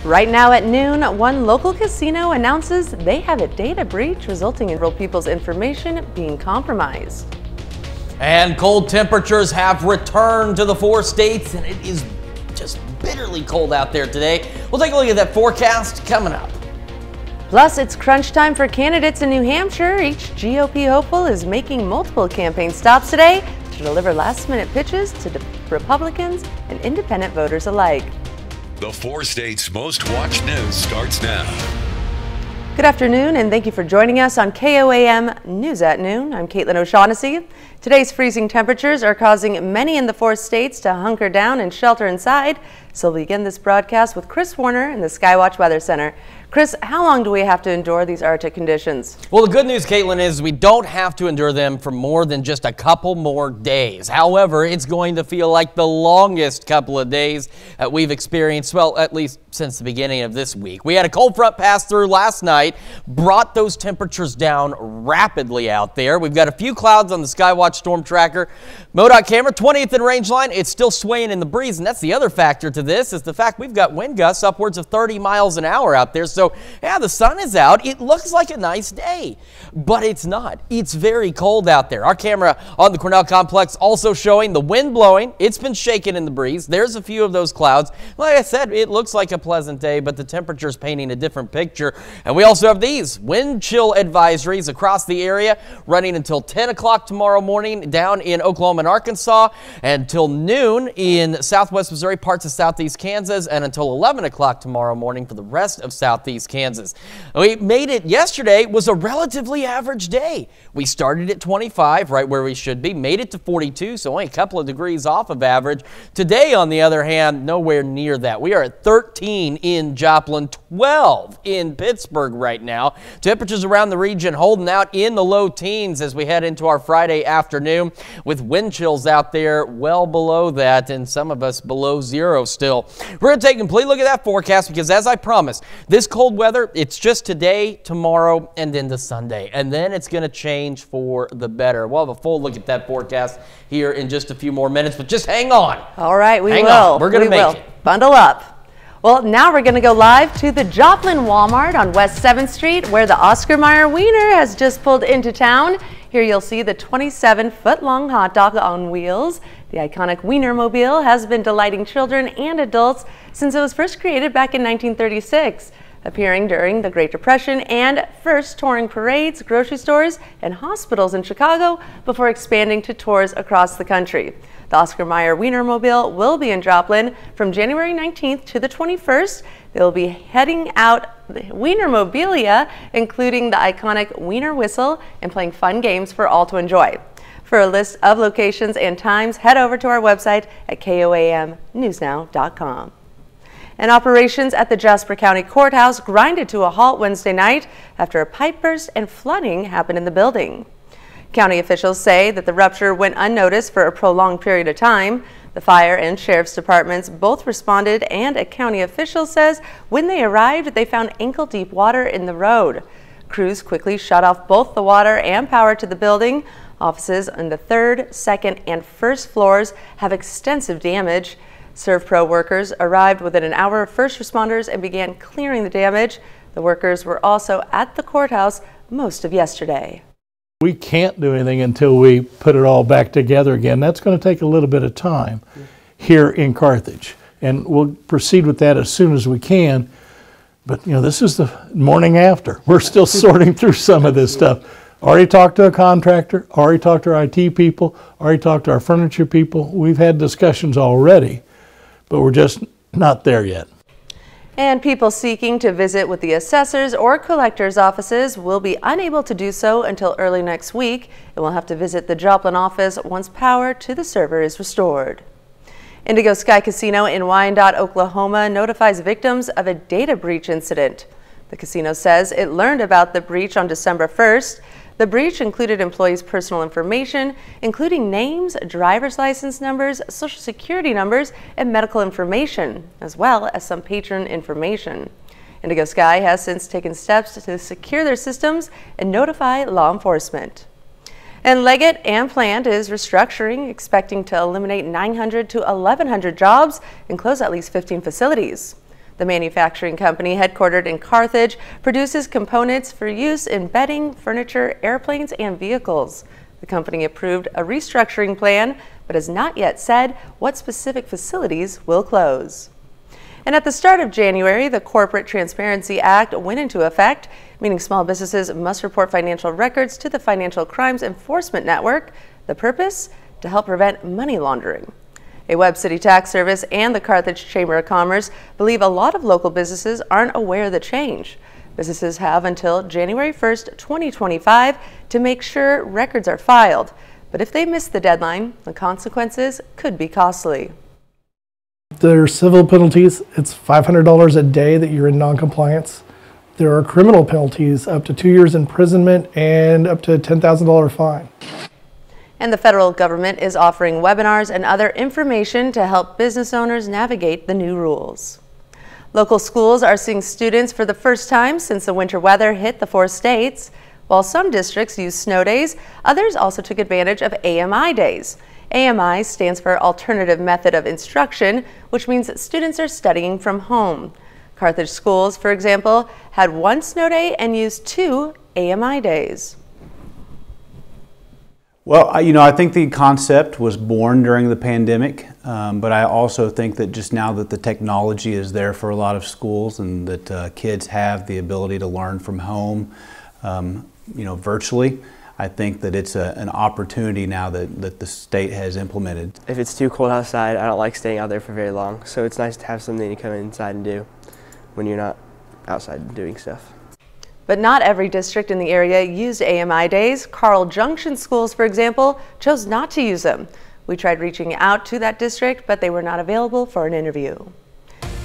Right now at noon, one local casino announces they have a data breach resulting in real people's information being compromised. And cold temperatures have returned to the 4 states, and it is just bitterly cold out there today. We'll take a look at that forecast coming up. Plus, it's crunch time for candidates in New Hampshire. Each GOP hopeful is making multiple campaign stops today to deliver last-minute pitches to Republicans and independent voters alike. The 4 states' most watched news starts now. Good afternoon, and thank you for joining us on KOAM News at Noon. I'm Caitlin O'Shaughnessy. Today's freezing temperatures are causing many in the 4 states to hunker down and shelter inside. So we'll begin this broadcast with Chris Warner in the Skywatch Weather Center. Chris, how long do we have to endure these Arctic conditions? Well, the good news, Caitlin, is we don't have to endure them for more than just a couple more days. However, it's going to feel like the longest couple of days that we've experienced, well, at least since the beginning of this week. We had a cold front pass through last night, brought those temperatures down rapidly out there. We've got a few clouds on the Skywatch Storm Tracker. MoDOT camera, 20th in range line, it's still swaying in the breeze, and that's the other factor to this, is the fact we've got wind gusts upwards of 30 miles an hour out there. So, yeah, the sun is out. It looks like a nice day, but it's not. It's very cold out there. Our camera on the Cornell complex also showing the wind blowing. It's been shaking in the breeze. There's a few of those clouds. Like I said, it looks like a pleasant day, but the temperature is painting a different picture. And we also have these wind chill advisories across the area running until 10 o'clock tomorrow morning down in Oklahoma and Arkansas, until noon in southwest Missouri, parts of southeast Kansas, and until 11 o'clock tomorrow morning for the rest of southeast Kansas. We made it yesterday, was a relatively average day. We started at 25, right where we should be, made it to 42, so only a couple of degrees off of average. Today, on the other hand, nowhere near that. We are at 13 in Joplin, 12 in Pittsburgh right now. Temperatures around the region holding out in the low teens as we head into our Friday afternoon, with wind chills out there well below that, and some of us below zero still. We're going to take a complete look at that forecast because, as I promised, this cold weather, it's just today, tomorrow, and into Sunday. And then it's going to change for the better. We'll have a full look at that forecast here in just a few more minutes, but just hang on. All right, we hang will. On. We're going to make it. Bundle up. Well, now we're going to go live to the Joplin Walmart on West 7th Street, where the Oscar Mayer Wiener has just pulled into town. Here you'll see the 27-foot-long hot dog on wheels. The iconic Wienermobile has been delighting children and adults since it was first created back in 1936. Appearing during the Great Depression and first touring parades, grocery stores, and hospitals in Chicago before expanding to tours across the country. The Oscar Mayer Wienermobile will be in Joplin from January 19th to the 21st. They'll be heading out the Wienermobilia, including the iconic Wiener whistle, and playing fun games for all to enjoy. For a list of locations and times, head over to our website at koamnewsnow.com. And operations at the Jasper County Courthouse grinded to a halt Wednesday night after a pipe burst and flooding happened in the building. County officials say that the rupture went unnoticed for a prolonged period of time. The fire and sheriff's departments both responded, and a county official says when they arrived, they found ankle-deep water in the road. Crews quickly shut off both the water and power to the building. Offices on the 3rd, 2nd, and 1st floors have extensive damage. ServPro workers arrived within an hour of first responders and began clearing the damage. The workers were also at the courthouse most of yesterday. We can't do anything until we put it all back together again. That's going to take a little bit of time here in Carthage, and we'll proceed with that as soon as we can. But you know, this is the morning after. We're still sorting through some of this stuff. Already talked to a contractor, already talked to our IT people, already talked to our furniture people. We've had discussions already, but we're just not there yet. And people seeking to visit with the assessors or collectors' offices will be unable to do so until early next week, and will have to visit the Joplin office once power to the server is restored. Indigo Sky Casino in Wyandotte, Oklahoma notifies victims of a data breach incident. The casino says it learned about the breach on December 1st. The breach included employees' personal information, including names, driver's license numbers, social security numbers, and medical information, as well as some patron information. Indigo Sky has since taken steps to secure their systems and notify law enforcement. And Leggett & Plant is restructuring, expecting to eliminate 900 to 1,100 jobs and close at least 15 facilities. The manufacturing company, headquartered in Carthage, produces components for use in bedding, furniture, airplanes, and vehicles. The company approved a restructuring plan, but has not yet said what specific facilities will close. And at the start of January, the Corporate Transparency Act went into effect, meaning small businesses must report financial records to the Financial Crimes Enforcement Network. The purpose? To help prevent money laundering. A Webb City Tax Service and the Carthage Chamber of Commerce believe a lot of local businesses aren't aware of the change. Businesses have until January 1st, 2025 to make sure records are filed. But if they miss the deadline, the consequences could be costly. There are civil penalties. It's $500 a day that you're in non-compliance. There are criminal penalties up to 2 years imprisonment and up to a $10,000 fine. And the federal government is offering webinars and other information to help business owners navigate the new rules. Local schools are seeing students for the first time since the winter weather hit the 4 states. While some districts use snow days, others also took advantage of AMI days. AMI stands for Alternative Method of Instruction, which means that students are studying from home. Carthage schools, for example, had 1 snow day and used 2 AMI days. Well, I think the concept was born during the pandemic, but I also think that just now that the technology is there for a lot of schools and that kids have the ability to learn from home, virtually, I think that it's an opportunity now that the state has implemented. If it's too cold outside, I don't like staying out there for very long, so it's nice to have something to come inside and do when you're not outside doing stuff. But not every district in the area used AMI days. Carl Junction schools, for example, chose not to use them. We tried reaching out to that district, but they were not available for an interview.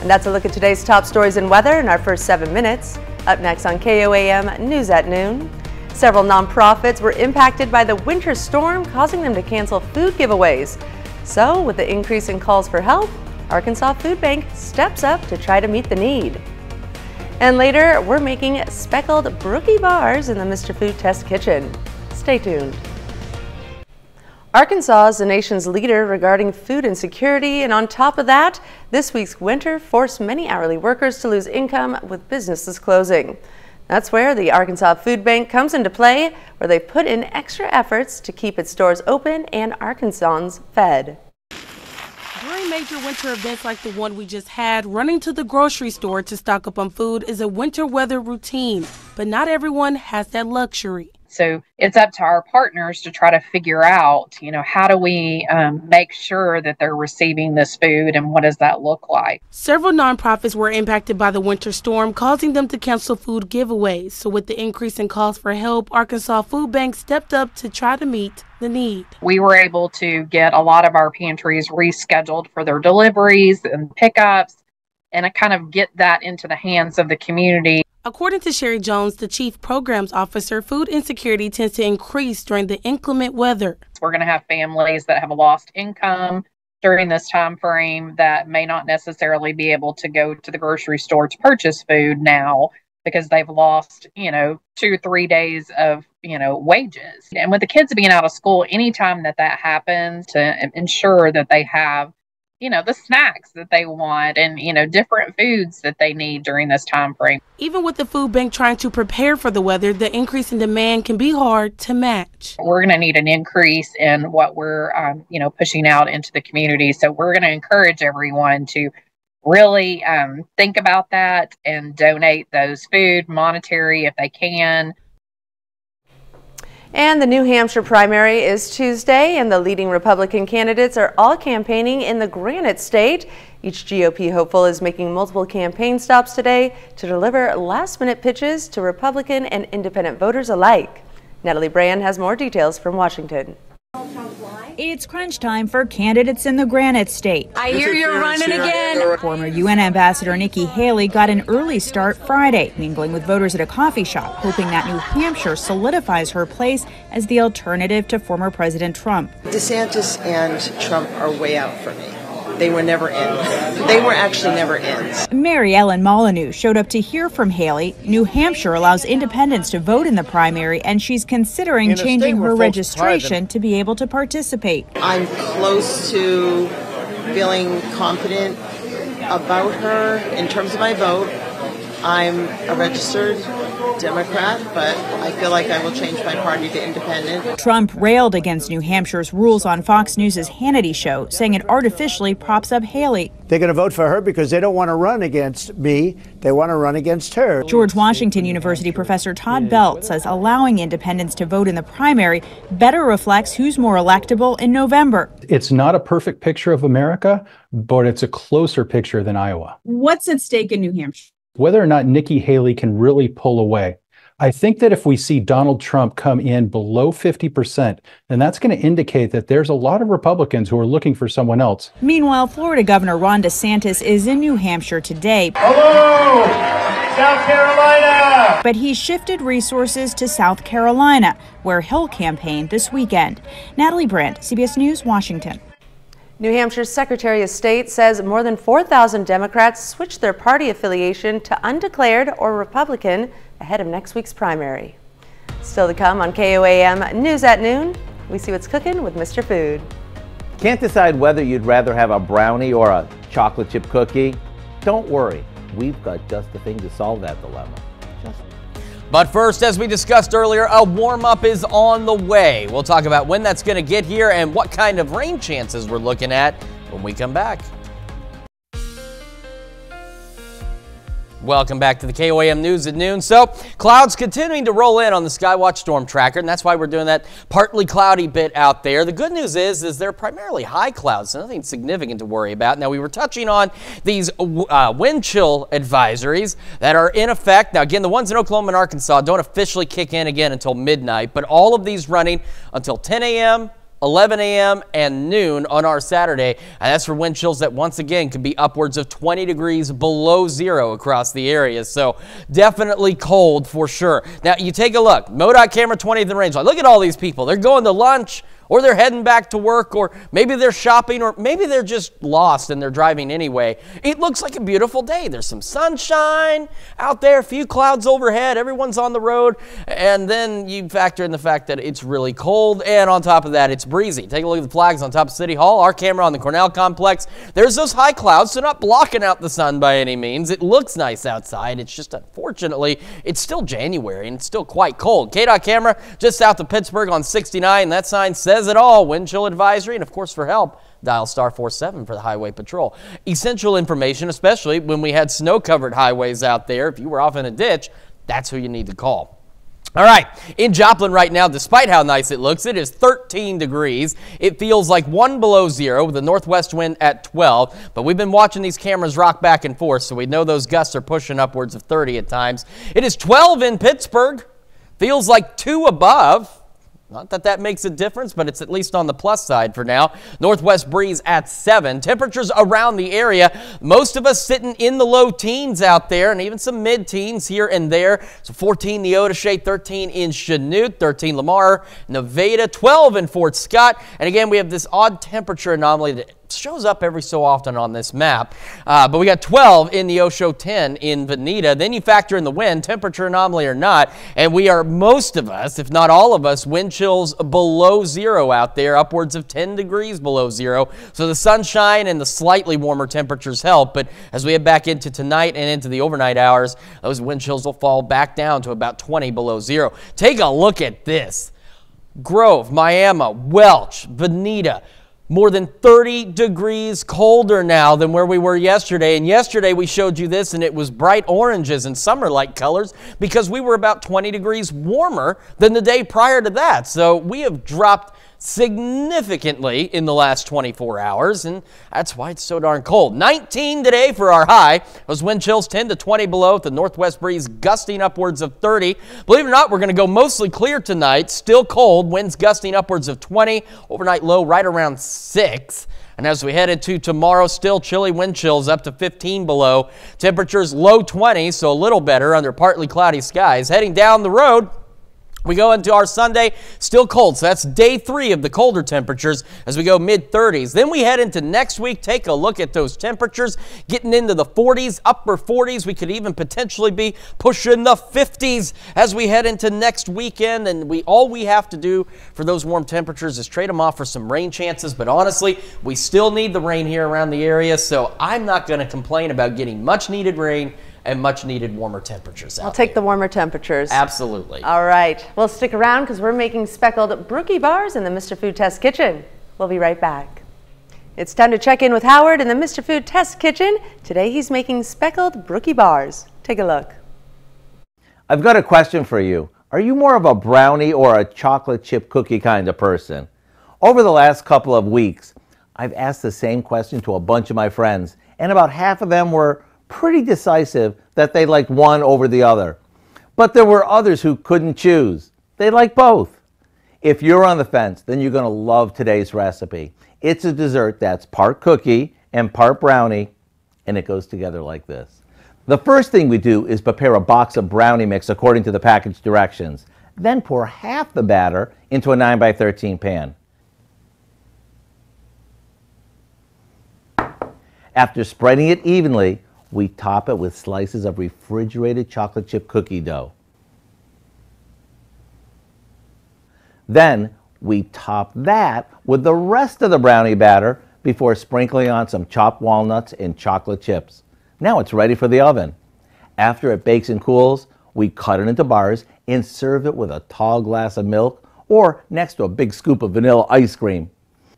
And that's a look at today's top stories and weather in our first 7 minutes. Up next on KOAM News at Noon. Several nonprofits were impacted by the winter storm, causing them to cancel food giveaways. So, with the increase in calls for help, Arkansas Food Bank steps up to try to meet the need. And later, we're making speckled brookie bars in the Mr. Food Test Kitchen. Stay tuned. Arkansas is the nation's leader regarding food insecurity, and on top of that, this week's winter forced many hourly workers to lose income with businesses closing. That's where the Arkansas Food Bank comes into play, where they put in extra efforts to keep its doors open and Arkansans fed. During major winter events like the one we just had, running to the grocery store to stock up on food is a winter weather routine, but not everyone has that luxury. So it's up to our partners to try to figure out, how do we make sure that they're receiving this food and what does that look like? Several nonprofits were impacted by the winter storm, causing them to cancel food giveaways. So with the increase in calls for help, Arkansas Food Bank stepped up to try to meet the need. We were able to get a lot of our pantries rescheduled for their deliveries and pickups and kind of get that into the hands of the community. According to Sherry Jones, the Chief Programs Officer, food insecurity tends to increase during the inclement weather. We're going to have families that have lost income during this time frame that may not necessarily be able to go to the grocery store to purchase food now because they've lost, 2-3 days of, wages. And with the kids being out of school, anytime that happens, to ensure that they have the snacks that they want and, different foods that they need during this time frame. Even with the food bank trying to prepare for the weather, the increase in demand can be hard to match. We're going to need an increase in what we're, pushing out into the community. So we're going to encourage everyone to really think about that and donate those food, monetary if they can. And the New Hampshire primary is Tuesday, and the leading Republican candidates are all campaigning in the Granite State. Each GOP hopeful is making multiple campaign stops today to deliver last-minute pitches to Republican and independent voters alike. Natalie Brand has more details from Washington. It's crunch time for candidates in the Granite State. I hear you're running again. Former UN Ambassador Nikki Haley got an early start Friday, mingling with voters at a coffee shop, hoping that New Hampshire solidifies her place as the alternative to former President Trump. DeSantis and Trump are way out for me. They were never in. They were actually never in. Mary Ellen Molyneux showed up to hear from Haley. New Hampshire allows independents to vote in the primary, and she's considering changing her registration to be able to participate. I'm close to feeling confident about her in terms of my vote. I'm a registered Democrat, but I feel like I will change my party to independent. Trump railed against New Hampshire's rules on Fox News' Hannity show, saying it artificially props up Haley. They're going to vote for her because they don't want to run against me. They want to run against her. George Washington University professor Todd Belt says allowing independents to vote in the primary better reflects who's more electable in November. It's not a perfect picture of America, but it's a closer picture than Iowa. What's at stake in New Hampshire? Whether or not Nikki Haley can really pull away. I think that if we see Donald Trump come in below 50%, then that's going to indicate that there's a lot of Republicans who are looking for someone else. Meanwhile, Florida Governor Ron DeSantis is in New Hampshire today. Hello, South Carolina! But he shifted resources to South Carolina, where he'll campaign this weekend. Natalie Brandt, CBS News, Washington. New Hampshire's Secretary of State says more than 4,000 Democrats switched their party affiliation to undeclared or Republican ahead of next week's primary. Still to come on KOAM News at Noon, we see what's cooking with Mr. Food. Can't decide whether you'd rather have a brownie or a chocolate chip cookie? Don't worry, we've got just the thing to solve that dilemma. But first, as we discussed earlier, a warm-up is on the way. We'll talk about when that's going to get here and what kind of rain chances we're looking at when we come back. Welcome back to the KOAM News at Noon. So, clouds continuing to roll in on the Skywatch Storm Tracker, and that's why we're doing that partly cloudy bit out there. The good news is they're primarily high clouds, so nothing significant to worry about. Now, we were touching on these wind chill advisories that are in effect. Now, again, the ones in Oklahoma and Arkansas don't officially kick in again until midnight, but all of these running until 10 a.m., 11 a.m. and noon on our Saturday, and that's for wind chills that once again could be upwards of 20 degrees below zero across the area. So definitely cold for sure. Now you take a look, MoDOT camera 20th in range. Look at all these people. They're going to lunch, or they're heading back to work, or maybe they're shopping, or maybe they're just lost and they're driving anyway. It looks like a beautiful day. There's some sunshine out there, a few clouds overhead, everyone's on the road, and then you factor in the fact that it's really cold, and on top of that, it's breezy. Take a look at the flags on top of City Hall. Our camera on the Cornell complex. There's those high clouds, so not blocking out the sun by any means. It looks nice outside. It's just, unfortunately, it's still January, and it's still quite cold. KDOT camera just south of Pittsburgh on 69. That sign says it all. Wind chill advisory, and of course for help, dial star 47 for the Highway Patrol. Essential information, especially when we had snow-covered highways out there. If you were off in a ditch, that's who you need to call. All right, in Joplin right now, despite how nice it looks, it is 13 degrees. It feels like 1 below zero with a northwest wind at 12, but we've been watching these cameras rock back and forth, so we know those gusts are pushing upwards of 30 at times. It is 12 in Pittsburgh. Feels like 2 above. Not that that makes a difference, but it's at least on the plus side for now. Northwest breeze at 7. Temperatures around the area, most of us sitting in the low teens out there, and even some mid-teens here and there. So 14 Neodesha, 13 in Chanute, 13 Lamar, Nevada, 12 in Fort Scott. And again, we have this odd temperature anomaly that shows up every so often on this map, but we got 12 in the Osho, 10 in Veneta. Then you factor in the wind, temperature anomaly or not, and we are, most of us, if not all of us, wind chills below zero out there, upwards of 10 degrees below zero. So the sunshine and the slightly warmer temperatures help, but as we head back into tonight and into the overnight hours, those wind chills will fall back down to about 20 below zero. Take a look at this. Grove, Miami, Welch, Veneta, more than 30 degrees colder now than where we were yesterday. And yesterday we showed you this, and it was bright oranges and summer-like colors because we were about 20 degrees warmer than the day prior to that. So we have dropped significantly in the last 24 hours, and that's why it's so darn cold. 19 today for our high. Those wind chills 10 to 20 below with the northwest breeze gusting upwards of 30. Believe it or not, we're going to go mostly clear tonight. Still cold, winds gusting upwards of 20. Overnight low right around 6. And as we head into tomorrow, still chilly wind chills up to 15 below. Temperatures low 20s, so a little better under partly cloudy skies. Heading down the road, We go into our Sunday, still cold, so that's day 3 of the colder temperatures as we go mid-30s. Then we head into next week. Take a look at those temperatures, getting into the 40s, upper 40s. We could even potentially be pushing the 50s as we head into next weekend. And all we have to do for those warm temperatures is trade them off for some rain chances. But honestly, we still need the rain here around the area, so I'm not going to complain about getting much needed rain and much needed warmer temperatures out I'll take the warmer temperatures. Absolutely. All right. Well, stick around because we're making speckled brookie bars in the Mr. Food Test Kitchen. We'll be right back. It's time to check in with Howard in the Mr. Food Test Kitchen. Today he's making speckled brookie bars. Take a look. I've got a question for you. Are you more of a brownie or a chocolate chip cookie kind of person? Over the last couple of weeks, I've asked the same question to a bunch of my friends, and about half of them were pretty decisive that they liked one over the other. But there were others who couldn't choose. They like both. If you're on the fence, then you're going to love today's recipe. It's a dessert that's part cookie and part brownie, and it goes together like this. The first thing we do is prepare a box of brownie mix according to the package directions. Then pour half the batter into a 9x13 pan. After spreading it evenly, we top it with slices of refrigerated chocolate chip cookie dough. Then we top that with the rest of the brownie batter before sprinkling on some chopped walnuts and chocolate chips. Now it's ready for the oven. After it bakes and cools, we cut it into bars and serve it with a tall glass of milk or next to a big scoop of vanilla ice cream.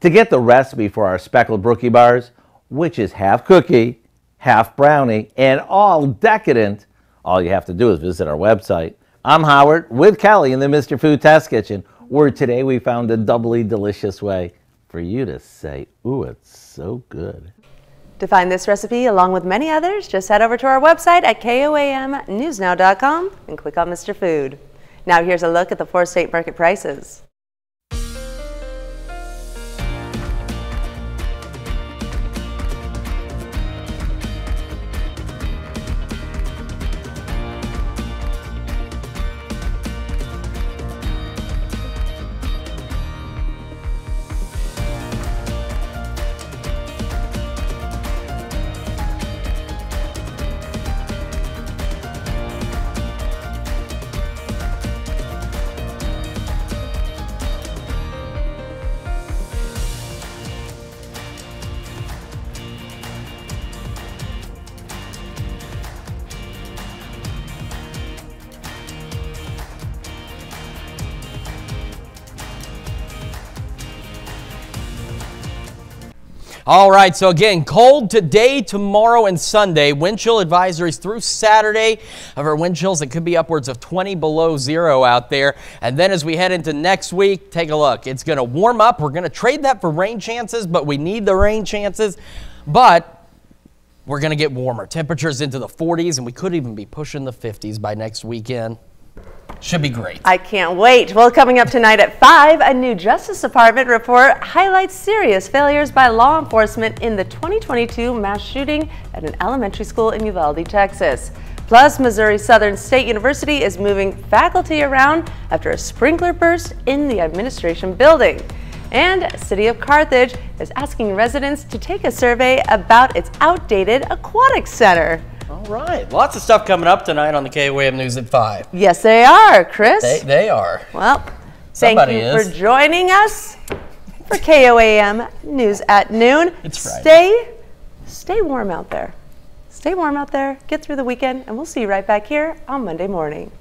To get the recipe for our speckled brookie bars, which is half cookie, half brownie, and all decadent, all you have to do is visit our website. I'm Howard with Kelly in the Mr. Food Test Kitchen, where today we found a doubly delicious way for you to say, ooh, it's so good. To find this recipe, along with many others, just head over to our website at KOAMnewsnow.com and click on Mr. Food. Now here's a look at the 4 state market prices. All right, so again, cold today, tomorrow, and Sunday. Wind chill advisories through Saturday. However, wind chills that could be upwards of 20 below zero out there. And then as we head into next week, take a look. It's going to warm up. We're going to trade that for rain chances, but we need the rain chances. But we're going to get warmer. Temperatures into the 40s, and we could even be pushing the 50s by next weekend. Should be great. I can't wait. Well, coming up tonight at 5, a new Justice Department report highlights serious failures by law enforcement in the 2022 mass shooting at an elementary school in Uvalde, Texas. Plus, Missouri Southern State University is moving faculty around after a sprinkler burst in the administration building. And City of Carthage is asking residents to take a survey about its outdated aquatic center. All right. Lots of stuff coming up tonight on the KOAM News at 5. Yes, they are, Chris. They are. Well, thank you for joining us for KOAM News at noon. It's Friday. Stay warm out there. Stay warm out there. Get through the weekend, and we'll see you right back here on Monday morning.